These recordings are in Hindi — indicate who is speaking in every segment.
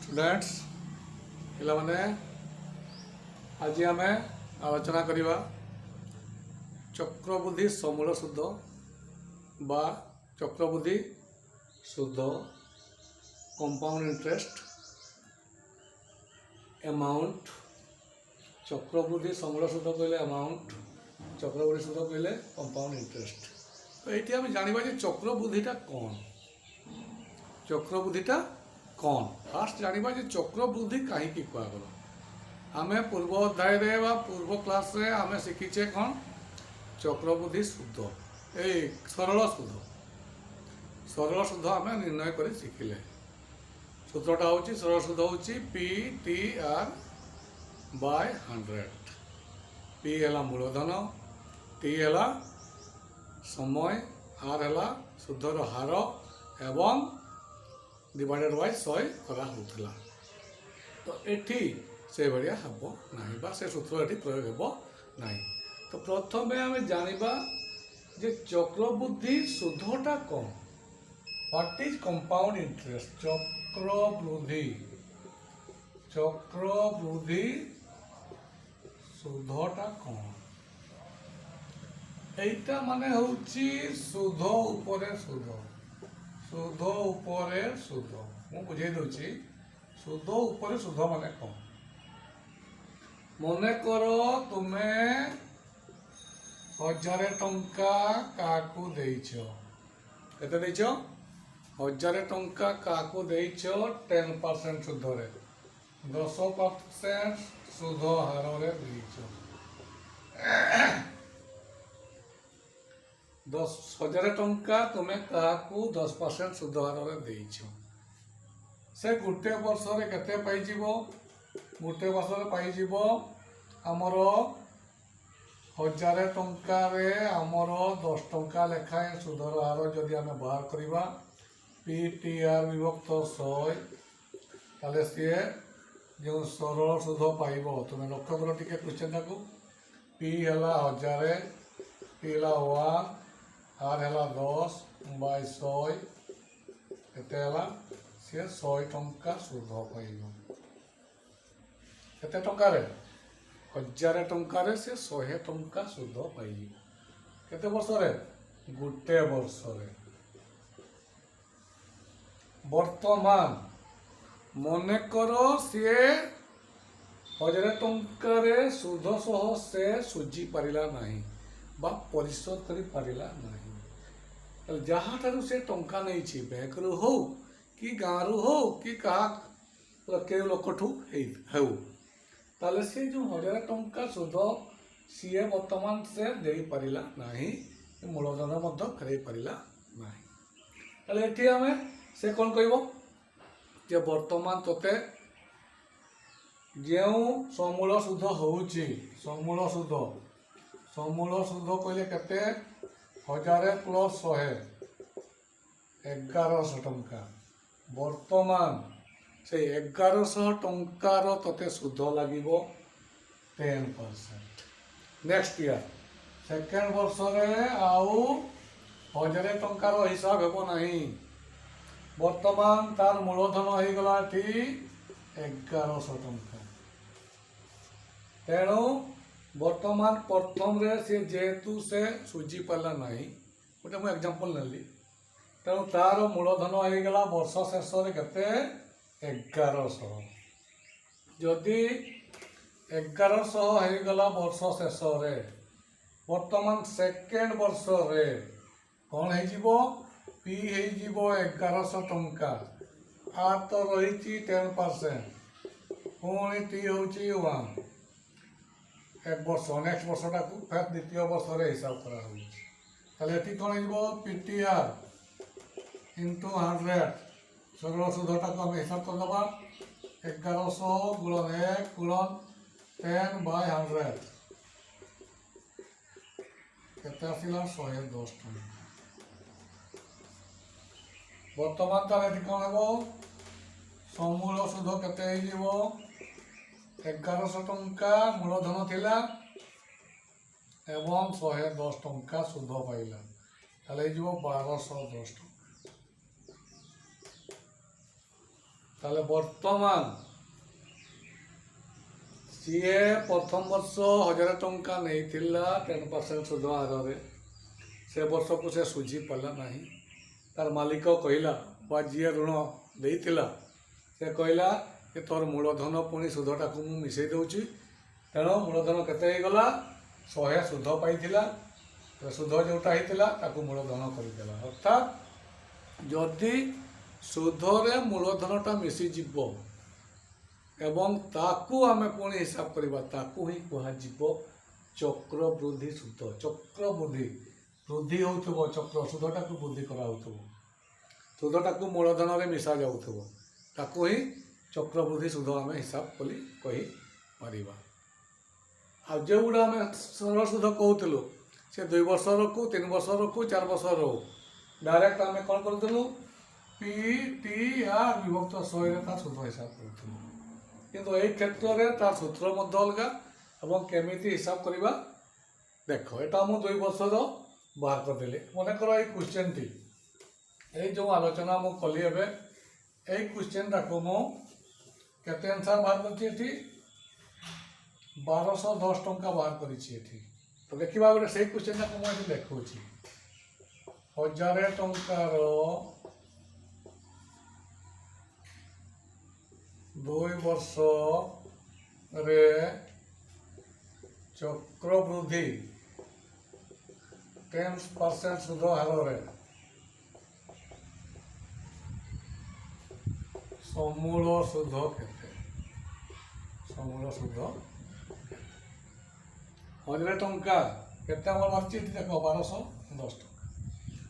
Speaker 1: स्टूडेंट्स पिलाने आज आम आलोचना करवा चक्रबुद्धि समूल शुद्ध बा चक्रबुद्धि शुद्ध कंपाउंड इंटरेस्ट अमाउंट चक्रबुद्धि समूल शुद्ध कहले अमाउंट चक्रबुद्धि शुद्ध कहले कंपाउंड इंटरेस्ट। तो ये आम जाना चक्रबुद्धिटा कौन चक्रबुद्धिटा कौन फास्ट जाना चक्रबुद्धि कहीं कहगला आम पूर्व अध्याय पूर्व क्लास रे आम शिखीचे कौन चक्रबुद्धि शुद्ध ए सरल शुद्ध आम निर्णय कर शिखिले सूत्रटा हूँ सरल शुद्ध हूँ PTR बाय 100 P है मूलधन T है समय R है शुद्धर हार एवं डिवाइडेड बाय 100 करा। तो एठी से भाया हम ना से सूत्र ये प्रयोग हम ना। तो प्रथम आम जाना जे चक्रबुद्धि शुद्धटा कौन व्हाट इज कंपाउंड इंटरेस्ट चक्रबुद्धि शुद्धटा कौन एटा माने होची शुद्ध उपरे शुद्ध मु बुझे दूची शुद्ध उपरे शुद्ध माने कौन मने करो तुम्हें 1000 टंका काकू देइछ केते देइछ 1000 टंका काकू देइछ 10% शुद्ध रे 10% शुद्ध हार रे देइछ 10,000 टंका तुम्हें काकू 10% शुद्ध हार रे देइछ से गोटे वर्ष रे केते पाई जीवो गोटे वर्ष रे पाई जीवो आमर 1000 टंका रे आमर 10 टंका लेखाएं सुधर हार जदि आम बाहर करवा PTR विभक्त 100 ताले सी जो सरल सुध पाइब तुम्हें लक्ष्य कर टे क्वेश्चन को P है 1000 P है 1 R है 10 बाय 100 केते सी 100 टंका सुध पाइब केते टंका रे 1000 टंका रे से 100 टंका सुध पाइब केते वर्ष रे गोटे वर्ष रे। वर्तमान मने करो सी 1000 टंका रे सुध सह से सुझी पारिला नहीं बा परिशोध करि पारिला नहीं जहाँ ठारू से टंका नहीं छी बैंक रु हो कि गाँ रु हो कि कहा के लोकठू हो ताले से जो 1000 टंका सुध सी वर्तमान से दे पारिला नहीं मूलधन मध्य फेरई पारिला नहीं ताले एठी आमे से कौन कहबो जे वर्तमान तोते जो समूल शुद्ध होउची समूल शुद्ध कहले केते 1000 प्लस 100 1100 टंका वर्तमान से 1100 टंकार तोते शुद्ध लगे 10%। नेक्स्ट ईयर सेकेंड वर्ष रे आउ 1000 टंकार हिसाब हेबो नहीं वर्तमान तार मूलधन हो गला 1100 टंका तेणु वर्तमान प्रथम रे से जेहेतु से सुझी पाला नहीं गोटे मुझे एग्जांपल नेली तेणु तार मूलधन हो गला वर्ष शेष रे केते 1100 जदि 1100 हो गला वर्ष शेष रे वर्तमान सेकेंड वर्ष रे कौन है जीवो P है जीवो 1100 टंका आ तो रही 10% पुणी T होची 1 एक वर्ष नेक्स्ट वर्षटा को फिर द्वितीय वर्ष रे हिसाब करा होची ताले कौन जीवो PTR इंटू 100 सरल शुद्धटा को आम हिसाब कर दबा 1100 गुणन 1 गुणन 10 बाय 100 केते आसिला 110 टंका वर्तमान तार ये कौन हम समूल शुद्ध केते 1100 टंका मूलधन थिला एवं 110 टंका शुद्ध पाइला ताले 1210 टंका তাহলে বর্তমান ସିଏ ପ୍ରଥମ ବର୍ଷ 1000 ଟଙ୍କା ନେଇଥିଲା 10% ସୁଧ ହାରରେ। ସେ ବର୍ଷକୁ ସେ ଶୁଝି ପାରିଲା ନାହିଁ। ତାର ମାଲିକ କହିଲା ବା ଯିଏ ଋଣ ଦେଇଥିଲା ସେ କହିଲା ଯେ ତୋର ମୂଳଧନ ପୁଣି ସୁଧଟାକୁ ମୁଁ ମିଶାଇ ଦେଉଛି। ତେଣୁ ମୂଳଧନ କେତେ ହେଇଗଲା? 100 ସୁଧ ପାଇଥିଲା। ସୁଧ ଯେଉଁଟା ହେଇଥିଲା ତାକୁ ମୂଳଧନ କରିଦେଲା। ଅର୍ଥାତ୍ ଯଦି ସୁଧରେ ମୂଳଧନଟା ମିଶିଯିବ ଏବଂ ତାକୁ ଆମେ ପୁଣି ହିସାବ କରିବା, ତାକୁ ହିଁ କୁହାଯିବ ଚକ୍ରବୃଦ୍ଧି ସୁଧ। ଚକ୍ରବୃଦ୍ଧି, ବୃଦ୍ଧି ହେଉଥିବ ଚକ୍ର, ସୁଧଟାକୁ ବୃଦ୍ଧି କରାହେଉଥିବ, ସୁଧଟାକୁ ମୂଳଧନରେ ମିଶା ଯାଉଥିବ, ତାକୁ ହିଁ ଚକ୍ରବୃଦ୍ଧି ସୁଧ ଆମେ ହିସାବ ବୋଲି କହିପାରିବା। ଆଉ ଯେଉଁଗୁଡ଼ା ଆମେ ସରଳ ସୁଧ କହୁଥିଲୁ ସେ 2 ବର୍ଷର ରଖୁ, 3 ବର୍ଷର ରଖୁ, 4 ବର୍ଷର ରହୁ, ଡାଇରେକ୍ଟ ଆମେ କ'ଣ କରୁଥିଲୁ? PTR ବିଭକ୍ତ 100ରେ ତା ସୁଧ ହିସାବ କରୁଥିଲୁ। କିନ୍ତୁ এই କ୍ଷେତ୍ରରେ ତାର ସୂତ୍ର ମଧ୍ୟ ଅଲଗା ଏବଂ କେମିତି ହିସାବ କରିବା ଦେଖ। ଏଇଟା ମୁଁ 2 ବର୍ଷର ବାହାର କରିଦେଲି। ମନେକର ଏଇ କ୍ୱେଶ୍ଚନଟି, ଏଇ ଯେଉଁ ଆଲୋଚନା ମୁଁ କଲି ଏବେ, ଏଇ କ୍ୱେଶ୍ଚନଟାକୁ ମୁଁ କେତେ ଆନ୍ସର ବାହାର କରିଛି ଏଠି? 1210 ଟଙ୍କା ବାହାର କରିଛି ଏଠି। ତ ଦେଖିବା ଗୋଟେ ସେଇ କ୍ୱେଶ୍ଚନଟାକୁ ମୁଁ ଏଠି ଲେଖୁଛି। 1000 ଟଙ୍କାର 2 ବର୍ଷରେ ଚକ୍ରବୃଦ୍ଧି 10% ସୁଧ ହାରରେ ସମୂଳ ସୁଧ କେତେ? ସମୂଳ ସୁଧ 1000 ଟଙ୍କା କେତେ ଆମର ବାହାରିଛି ଏଠି ଦେଖ? 1210 ଟଙ୍କା।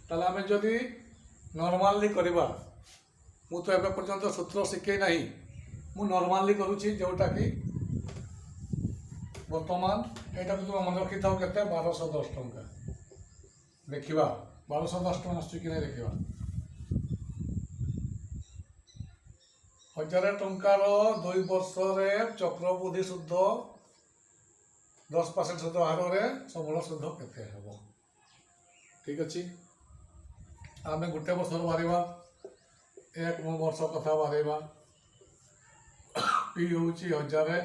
Speaker 1: ତାହେଲେ ଆମେ ଯଦି ନର୍ମାଲି କରିବା, ମୁଁ ତ ଏବେ ପର୍ଯ୍ୟନ୍ତ ସୂତ୍ର ଶିଖେଇ ନାହିଁ, ମୁଁ ନର୍ମାଲି କରୁଛି, ଯେଉଁଟାକି ବର୍ତ୍ତମାନ ଏଇଟାକୁ ତୁମେ ମନେ ରଖିଥାଉ କେତେ? 1210 ଟଙ୍କା। ଦେଖିବା 1210 ଟଙ୍କା ଆସୁଛି କି ନାହିଁ ଦେଖିବା। 1000 ଟଙ୍କାର 2 ବର୍ଷରେ ଚକ୍ରବୃଦ୍ଧି ସୁଧ 10% ସୁଧ ହାରରେ ସମୂଳ ସୁଧ କେତେ ହେବ? ଠିକ୍ ଅଛି, ଆମେ ଗୋଟେ ବର୍ଷର ବାହାରିବା। 1 ବର୍ଷ କଥା ବାହାରିବା। P ହେଉଛି 1000,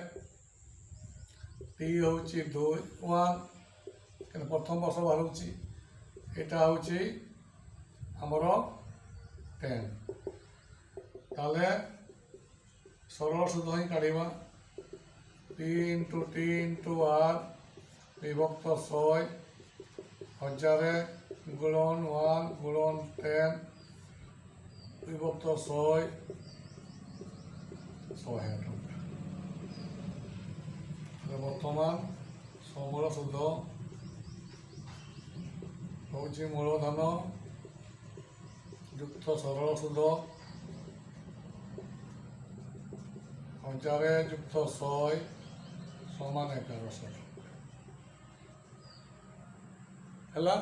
Speaker 1: T ହେଉଛି 1, କିନ୍ତୁ ପ୍ରଥମ ବର୍ଷ ବାହାରୁଛି। ଏଇଟା ହେଉଛି ଆମର 10। ତାହେଲେ ସରଳ ସୁଧ ହିଁ କାଢ଼ିବା। P × T × R ବିଭକ୍ତ 100, 1000 ଗୁଣନ 1 ଗୁଣନ 10 ବିଭକ୍ତ 100 ଟଙ୍କା। ବର୍ତ୍ତମାନ ସମୂଳ ସୁଧ ହେଉଛି ମୂଳଧନ ଯୁକ୍ତ ସରଳ ସୁଧ 1000 ଯୁକ୍ତ 100 ସମାନ 1100 ହେଲା।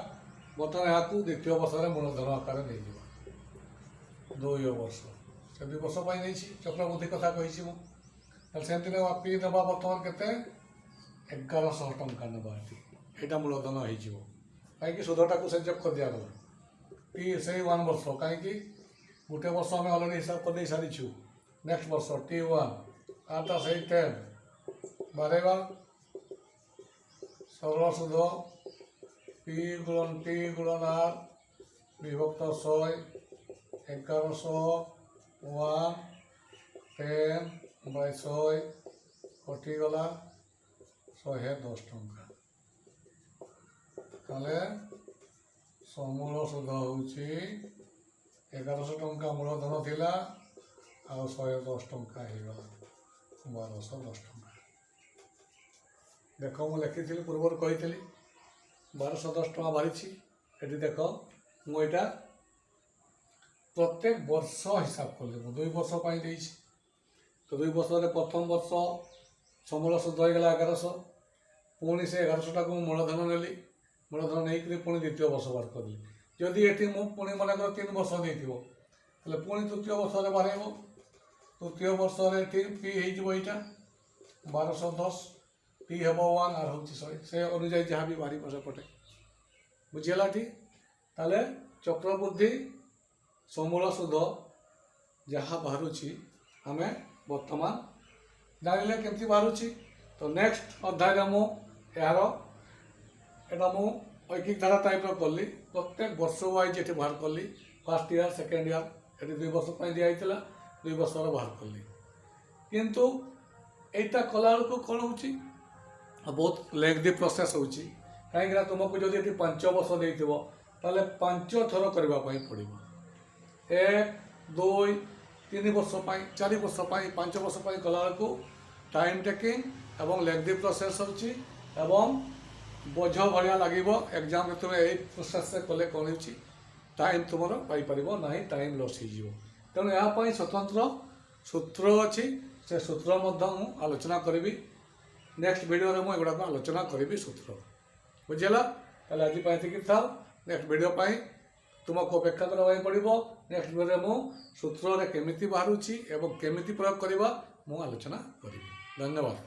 Speaker 1: ବର୍ତ୍ତମାନ ଏହାକୁ ଦ୍ୱିତୀୟ ବର୍ଷରେ ମୂଳଧନ ଆକାରରେ ନେଇଯିବା। 2 ବର୍ଷ, ସେ 2 ବର୍ଷ ପାଇଁ ନେଇଛି, ଚକ୍ରବୃଦ୍ଧି କଥା କହିଛି ମୁଁ। ତାହେଲେ ସେମିତି ନେବା। P ନେବା ବର୍ତ୍ତମାନ କେତେ? 1100 ଟଙ୍କା ନେବା ଏଠି। ଏଇଟା ମୂଳଧନ ହେଇଯିବ, କାହିଁକି ସୁଧଟାକୁ ସେ ଯୋଗ କରିଦିଆଗଲା। P ସେଇ 1 ବର୍ଷ, କାହିଁକି ଗୋଟେ ବର୍ଷ ଆମେ ଅଲରେଡ଼ି ହିସାବ କରିଦେଇ ସାରିଛୁ। ନେକ୍ସଟ ବର୍ଷ T1, ଆରଟା ସେଇ 10 ବାହାରିବା। ସରଳ ସୁଧ P ଗୁଣନ T ଗୁଣନ R ବିଭକ୍ତ 100, 1100 1 10/100 କଟିଗଲା 110 ଟଙ୍କା। ତାହେଲେ ସମୂଳ ସୁଧ ହେଉଛି 1100 ଟଙ୍କା ମୂଳଧନ ଥିଲା, ଆଉ 110 ଟଙ୍କା ହେଇଗଲା 1210 ଟଙ୍କା। ଦେଖ ମୁଁ ଲେଖିଥିଲି, ପୂର୍ବରୁ କହିଥିଲି 1210 ଟଙ୍କା ବାହାରିଛି। ଏଠି ଦେଖ ମୁଁ ଏଇଟା ପ୍ରତ୍ୟେକ ବର୍ଷ ହିସାବ କଲି। ମୁଁ 2 ବର୍ଷ ପାଇଁ ଦେଇଛି। ତ 2 ବର୍ଷରେ ପ୍ରଥମ ବର୍ଷ ସମୂଳ ସୁଧ ହେଇଗଲା 1100। ପୁଣି ସେ 1100ଟାକୁ ମୁଁ ମୂଳଧନ ନେଲି। ମୂଳଧନ ନେଇକରି ପୁଣି ଦ୍ୱିତୀୟ ବର୍ଷ ବାହାର କଲି। ଯଦି ଏଠି ମୁଁ ପୁଣି ମନେକର 3 ବର୍ଷ ଦେଇଥିବ, ତାହେଲେ ପୁଣି ତୃତୀୟ ବର୍ଷରେ ବାହାରିବ। ତୃତୀୟ ବର୍ଷରେ ଏଠି P ହେଇଯିବ ଏଇଟା 1210, T ହେବ 1, R ହେଉଛି 100, ସେ ଅନୁଯାୟୀ ଯାହା ବି ବାହାରିବ ସେପଟେ। ବୁଝିହେଲା ଏଠି? ତାହେଲେ ଚକ୍ରବୃଦ୍ଧି ସମୂଳ ସୁଧ ଯାହା ବାହାରୁଛି आमे वर्तमान जानिले केमती बाहरुची। तो नेक्स्ट अध्याय मु यार एटा मु ऐकिक धारा टाइप कली प्रत्येक वर्ष वाइज ये बाहर कली फर्स्ट ईयर सेकेंड ईयर ये 2 वर्ष दिखाई 2 वर्ष बाहर कली किंतु एटा कला को कौन हो बहुत लेंथी प्रोसेस हो कहीं तुमको जब ये 5 वर्ष देथिबो ताले 5 थर करने पड़ो 1 2 3 वर्ष 4 वर्ष 5 वर्ष कला को टाइम टेकिंग एवं लेंथी प्रोसेस हो बोझ भाया लगे एग्जाम में तुम्हें यही प्रोसेस से कले कौन हो टाइम तुम पाइपर ना टाइम लॉस हो तेणु यहाँ स्वतंत्र सूत्र अच्छी से सूत्र आलोचना करी नेक्स्ट वीडियो रे मुझे आलोचना करी सूत्र बुझेगा ताले आज था नेक्स्ट वीडियो तुमको अपेक्षा करवाई पड़ो नेक्स्ट वीडियो मुझे सूत्र केमिति बाहर केमिति प्रयोग करवा मु आलोचना करी। धन्यवाद।